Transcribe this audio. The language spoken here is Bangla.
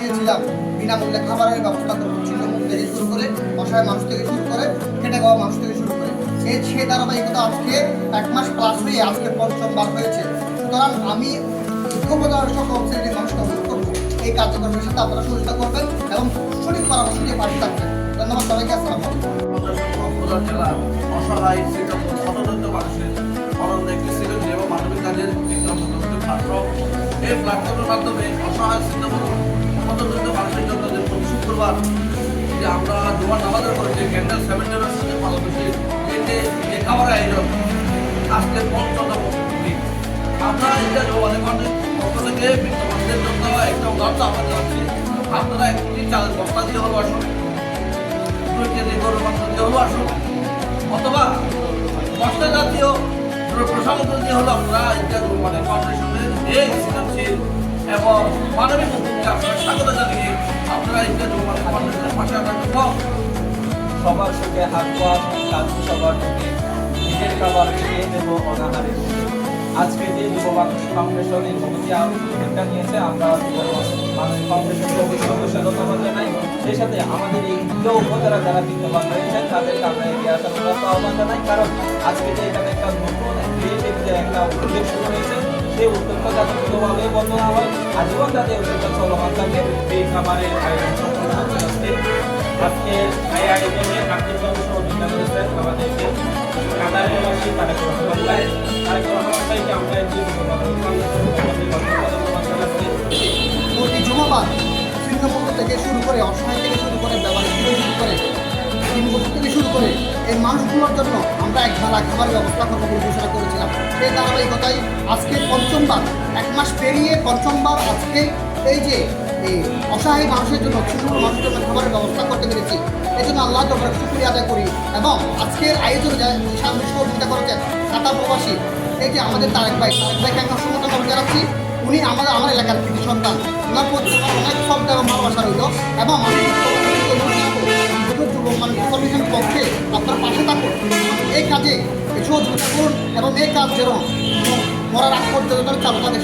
দিয়েছিলাম বিনামূল্যে খাবারের ব্যবস্থা করবো, ছিন্নমূল থেকে শুরু করে অসহায় মানুষ থেকে শুরু করে খেটে খাওয়া মানুষ থেকে শুরু করে সেই ধারাবাহিকতা আজকে 1 মাস প্লাস হয়ে আজকে পঞ্চমবার হয়েছে। সুতরাং আমি ঐক্যবদ্ধ সকল শ্রেণীর মানুষকে অনুরোধ করবো এই কার্যক্রমের সাথে আপনারা সহযোগিতা করবেন এবং সঠিক পরামর্শ দিয়ে পাশে থাকবেন। ধন্যবাদ সবাইকে। আসসালামু আলাইকুম। জেলার অসহায় হতদরিদ্র মানুষের অনন্য একটি সৃজনশীল এবং মানবিক কাজের প্ল্যাটফর্ম। এই প্ল্যাটফর্মের মাধ্যমে অসহায় হতদরিদ্র মানুষের জন্য যে প্রতি শুক্রবার যে আমরা জুমার নামাজের পরে যে ক্যান্ডেল সেভেন্টের সাথে পালন করছি, এতে যে খাবার আয়োজন আজকে ৫ম দিন। আমরা এটা জমানের পক্ষ থেকে বৃদ্ধমানদের জন্য একটা উদাহরণ আমরা যাচ্ছি, আপনারা একটি চালের বস্তা দিয়ে হলো আসুন, 2 কেজি গরুর মাংস দিয়ে হলো আসুন, অথবা মশলা জাতীয় প্রসাধন দিয়ে হলো আপনারা এটা মানে ফাউন্ডেশনের এই সৃজনশীল এবং মানবিক উদ্যোগকে আপনারা স্বাগত জানিয়ে আপনারা এটা মানে ফাউন্ডেশনের পাশে আনার জন্য সবার সুখে হাত পাওয়া কাজ সবার সুখে নিজের খাবার খেয়ে দেব অনাহারে। আজকে যে যুব মানুষ ফাউন্ডেশন এই কমিটি উদ্যোগটা নিয়েছে, আমরা মানুষ ফাউন্ডেশনকে অবশ্যই ধন্যবাদ জানাই। সেই সাথে আমাদের এই প্রিয় উপজেলা যারা বিদ্যমান রয়েছেন তাদেরকে আমরা এগিয়ে আসার আহ্বান জানাই, কারণ আজকে যে এখানে একটা নতুন ক্রিয়েটিভ যে একটা উদ্যোগ শুরু হয়েছে, সেই উদ্যোগটা যাতে কোনোভাবেই বন্ধ না হয়, আজীবন যাতে উদ্যোগটা চলমান থাকে, এই খাবারের আয়োজন সম্পন্ন হতে যাচ্ছে। আজকে এই আয়োজনে আর্থিকভাবে সহযোগিতা করেছেন আমাদেরকে কাতার প্রবাসী তারেক রহমান ভাই। তারেক রহমান ভাইকে আমরা এই প্রতি জুমাবার ছিন্নমূল থেকে শুরু করে অসহায় থেকে শুরু করে ব্যবহার থেকে শুরু করে দিনবছর থেকে শুরু করে এই মানুষগুলোর জন্য আমরা এক বেলা খাবারের ব্যবস্থা করবো বলে ঘোষণা করেছিলাম। সেই ধারাবাহিকতায় আজকে পঞ্চমবার, 1 মাস পেরিয়ে পঞ্চমবার আজকে এই যে এই অসহায় মানুষের জন্য ছিন্নমূল মানুষের জন্য খাবারের ব্যবস্থা করতে পেরেছি। এই জন্য আল্লাহ তোমরা শুকরিয়া আদায় করি এবং আজকের আয়োজনে সামনে সহযোগিতা করেছেন কাতার প্রবাসী এই যে আমাদের তারেক ভাইকে আমি অসংখ্য ধন্যবাদ জানাচ্ছি। উনি আমার এলাকার কৃতি সন্তান, ওনার প্রতি অনেক শ্রদ্ধা এবং ভালোবাসা রইল এবং কমিশনের পক্ষে আপনার পাশে থাকুন, এই কাজে সহযোগিতা করুন এবং এই কাজ যেন মরার আগ পর্যন্ত চালু থাকে।